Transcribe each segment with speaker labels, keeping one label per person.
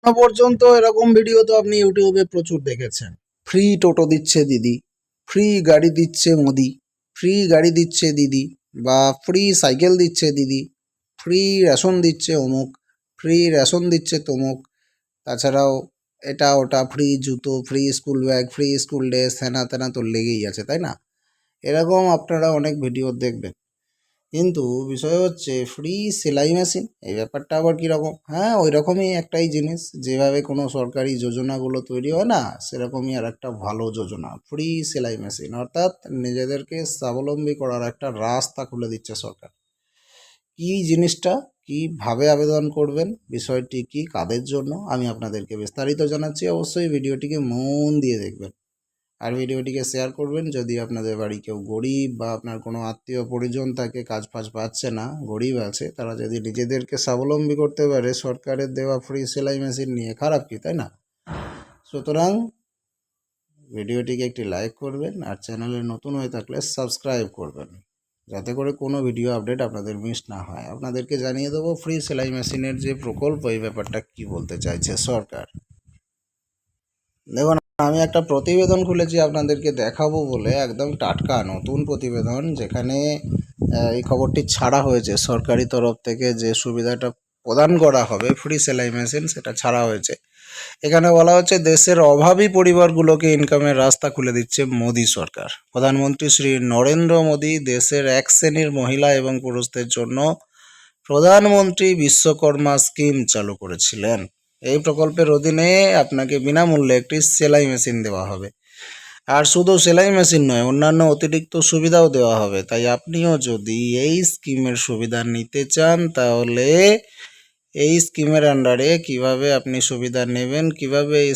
Speaker 1: এখনো পর্যন্ত এরকম ভিডিও তো আপনি ইউটিউবে প্রচুর দেখেছেন। ফ্রি টোটো দিচ্ছে দিদি, ফ্রি গাড়ি দিচ্ছে মোদি, ফ্রি গাড়ি দিচ্ছে দিদি, বা ফ্রি সাইকেল দিচ্ছে দিদি, ফ্রি রেশন দিচ্ছে অমুক, ফ্রি রেশন দিচ্ছে তমুক। তাছাড়াও এটা ওটা ফ্রি জুতো, free school bag, free school dress, হেনা তেনা তো লেগেই আছে, তাই না? এরকম আপনারা অনেক ভিডিও দেখবেন। কিন্তু বিষয় হচ্ছে ফ্রি সেলাই মেশিন, এই ব্যাপারটা আবার কীরকম? হ্যাঁ, ওই রকমই একটাই জিনিস, যেভাবে কোনো সরকারি যোজনাগুলো তৈরি হয় না, সেরকমই আর একটা ভালো যোজনা ফ্রি সেলাই মেশিন, অর্থাৎ নিজেদেরকে স্বাবলম্বী করার একটা রাস্তা খুলে দিচ্ছে সরকার। কী জিনিসটা, কীভাবে আবেদন করবেন, বিষয়টি কি, কাদের জন্য, আমি আপনাদেরকে বিস্তারিত জানাচ্ছি। অবশ্যই ভিডিওটিকে মন দিয়ে দেখবেন আর ভিডিওটিকে শেয়ার করবেন। যদি আপনাদের বাড়ি কেউ গরিব বা আপনার কোনো আত্মীয় পরিজন থাকে, কাজ ফাজ পাচ্ছে না, গরিব আছে, তারা যদি নিজেদেরকে স্বাবলম্বী করতে পারে সরকারের দেওয়া ফ্রি সেলাই মেশিন নিয়ে, খারাপ কি, তাই না? সুতরাং ভিডিওটিকে একটি লাইক করবেন আর চ্যানেলে নতুন হয়ে থাকলে সাবস্ক্রাইব করবেন, যাতে করে কোনো ভিডিও আপডেট আপনাদের মিস না হয়। আপনাদেরকে জানিয়ে দেবো ফ্রি সেলাই মেশিনের যে প্রকল্প, এই ব্যাপারটা কি বলতে চাইছে সরকার। দেখুন, আমি একটা প্রতিবেদন খুলেছি আপনাদেরকে দেখাবো বলে, একদম টাটকা নতুন প্রতিবেদন, যেখানে এই খবরটি ছাড়া হয়েছে সরকারি তরফ থেকে, যে সুবিধাটা প্রদান করা হবে ফ্রি সেলাই মেশিন, সেটা ছাড়া হয়েছে। এখানে বলা হচ্ছে দেশের অভাবী পরিবারগুলোকে ইনকামের রাস্তা খুলে দিচ্ছে মোদী সরকার। প্রধানমন্ত্রী শ্রী নরেন্দ্র মোদী দেশের এক শ্রেণীর মহিলা এবং পুরুষদের জন্য প্রধানমন্ত্রী বিশ্বকর্মা স্কিম চালু করেছিলেন। এই প্রকল্পের অধীনে আপনাকে বিনামূল্যে একটি সেলাই মেশিন দেওয়া হবে। আর শুধু সেলাই মেশিন নয়, অন্যান্য অতিরিক্ত সুবিধাও দেওয়া হবে। তাই আপনিও যদি এই স্কিমের সুবিধা নিতে চান, তাহলে এই স্কিমের আন্ডারে কিভাবে আপনি সুবিধা নেবেন, কিভাবে এই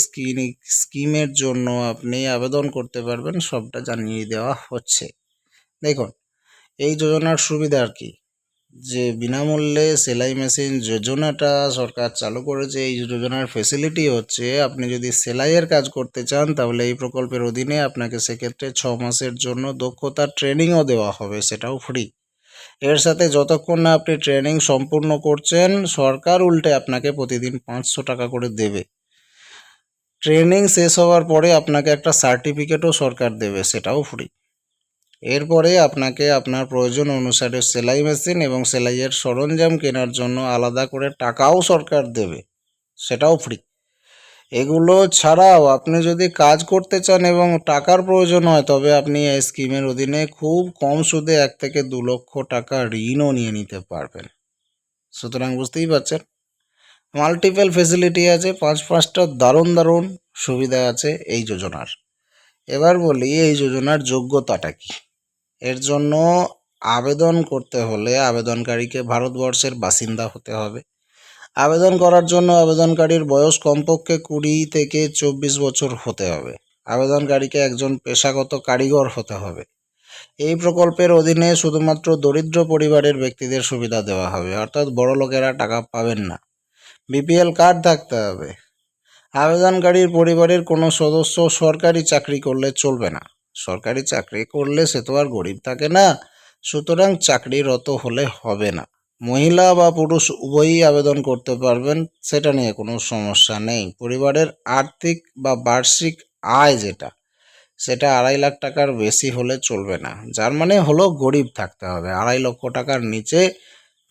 Speaker 1: স্কিমের জন্য আপনি আবেদন করতে পারবেন, সবটা জানিয়ে দেওয়া হচ্ছে। দেখুন, এই যোজনার সুবিধা আর কি, যে বিনামূল্যে সেলাই মেশিন যোজনাটা সরকার চালু করেছে। এই যোজনার ফেসিলিটি হচ্ছে, আপনি যদি সেলাইয়ের কাজ করতে চান, তাহলে এই প্রকল্পের অধীনে আপনাকে সেক্ষেত্রে 6 মাসের জন্য দক্ষতার ট্রেনিংও দেওয়া হবে, সেটাও ফ্রি। এর সাথে যতক্ষণ না আপনি ট্রেনিং সম্পূর্ণ করছেন, সরকার উল্টে আপনাকে প্রতিদিন 500 টাকা করে দেবে। ট্রেনিং শেষ হওয়ার পরে আপনাকে একটা সার্টিফিকেটও সরকার দেবে, সেটাও ফ্রি। এরপরে আপনাকে আপনার প্রয়োজন অনুসারে সেলাই মেশিন এবং সেলাইয়ের সরঞ্জাম কেনার জন্য আলাদা করে টাকাও সরকার দেবে, সেটাও ফ্রি। এগুলো ছাড়াও আপনি যদি কাজ করতে চান এবং টাকার প্রয়োজন হয়, তবে আপনি এই স্কিমের অধীনে খুব কম সুদে 1 থেকে 2 লক্ষ টাকা ঋণও নিয়ে নিতে পারবেন। সুতরাং বুঝতেই পারছেন, মাল্টিপল ফেসিলিটি আছে, 5টা দারুণ দারুণ সুবিধা আছে এই যোজনার। এবার বলি এই যোজনার যোগ্যতাটা কি। এর জন্য আবেদন করতে হলে আবেদনকারীকে ভারতবর্ষের বাসিন্দা হতে হবে। আবেদন করার জন্য আবেদনকারীর বয়স কমপক্ষে 20 থেকে 24 বছর হতে হবে। আবেদনকারীকে একজন পেশাগত কারিগর হতে হবে। এই প্রকল্পের অধীনে শুধুমাত্র দরিদ্র পরিবারের ব্যক্তিদের সুবিধা দেওয়া হবে, অর্থাৎ বড় লোকেরা টাকা পাবেন না। বিপিএল কার্ড থাকতে হবে। আবেদনকারীর পরিবারের কোনো সদস্য সরকারি চাকরি করলে চলবে না। সরকারি চাকরি করলে সে তো আর গরিব থাকে না, সুতরাং চাকরিরত হলে হবে না। মহিলা বা পুরুষ উভয়ই আবেদন করতে পারবেন, সেটা নিয়ে কোনো সমস্যা নেই। পরিবারের আর্থিক বা বার্ষিক আয় সেটা 2.5 লাখ টাকার বেশি হলে চলবে না। যার মানে হলো গরিব থাকতে হবে, 2.5 লক্ষ টাকার নিচে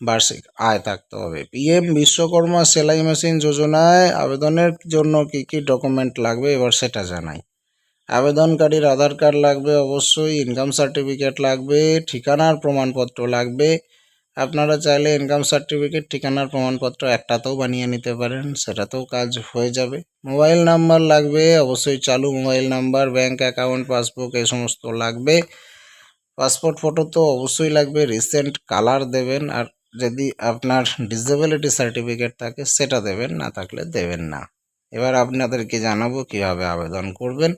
Speaker 1: বার্ষিক আয় থাকতে হবে। পিএম বিশ্বকর্মা সেলাই মেশিন যোজনায় আবেদনের জন্য কি কি ডকুমেন্ট লাগবে, এবার সেটা জানাই। আবেদনকারীর আধার কার্ড লাগবে অবশ্যই, ইনকাম সার্টিফিকেট লাগবে, ঠিকানার প্রমাণপত্র লাগবে। আপনারা চাইলে ইনকাম সার্টিফিকেট, ঠিকানার প্রমাণপত্র একটাতেও বানিয়ে নিতে পারেন, সেটাতেও কাজ হয়ে যাবে। মোবাইল নাম্বার লাগবে অবশ্যই, চালু mobile number, bank account, passbook, এই সমস্ত লাগবে। পাসপোর্ট ফটো তো অবশ্যই লাগবে, রিসেন্ট কালার দেবেন। আর যদি আপনার ডিসেবিলিটি সার্টিফিকেট থাকে সেটা দেবেন, না থাকলে দেবেন না। এবার আপনাদেরকে জানাবো কিভাবে আবেদন করবেন।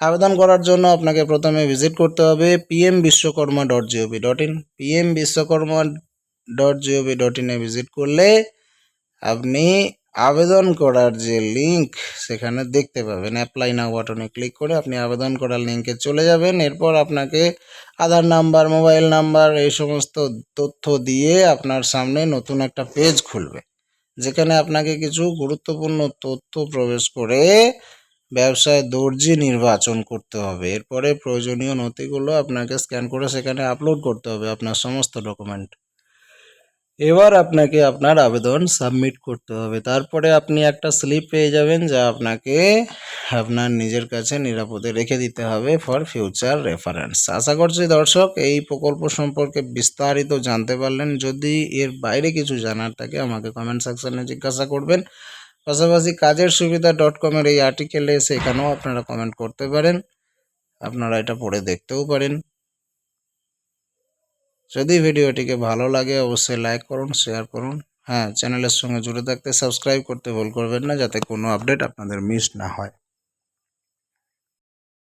Speaker 1: আবেদন করার জন্য আপনাকে প্রথমে ভিজিট করতে হবে pmvishwakarma.gov.in। pmvishwakarma.gov.in এ ভিজিট করলে আপনি আবেদন করার যে লিঙ্ক সেখানে দেখতে পাবেন। অ্যাপ্লাই নাও বাটনে ক্লিক করে আপনি আবেদন করার লিঙ্কে চলে যাবেন। এরপর আপনাকে আধার নাম্বার, মোবাইল নাম্বার, এই সমস্ত তথ্য দিয়ে আপনার সামনে নতুন একটা পেজ খুলবে। যেখানে আপনাকে কিছু গুরুত্বপূর্ণ তথ্য প্রবেশ করে ব্যবসায় দর্জি নির্বাচন করতে হবে। এরপরে প্রয়োজনীয় নথিগুলো আপনাকে স্ক্যান করে সেখানে আপলোড করতে হবে আপনার সমস্ত ডকুমেন্ট। এবার আপনাকে আপনার আবেদন সাবমিট করতে হবে। তারপরে আপনি একটা স্লিপ পেয়ে যাবেন, যা আপনাকে আপনার নিজের কাছে নিরাপদে রেখে দিতে হবে ফর ফিউচার রেফারেন্স। আশা করছি দর্শক এই প্রকল্প সম্পর্কে বিস্তারিত জানতে পারলেন। যদি এর বাইরে কিছু জানার থাকে আমাকে কমেন্ট সেকশনে জিজ্ঞাসা করবেন। পাশাপাশি কাজের সুবিধা .com-এর এই আর্টিকেলে এসে এখানেও আপনারা কমেন্ট করতে পারেন, আপনারা এটা পড়ে দেখতেও পারেন। যদি ভিডিওটিকে ভালো লাগে অবশ্যই লাইক করুন, শেয়ার করুন। হ্যাঁ, চ্যানেলের সঙ্গে জুড়ে থাকতে সাবস্ক্রাইব করতে ভুল করবেন না, যাতে কোনো আপডেট আপনাদের মিস না হয়।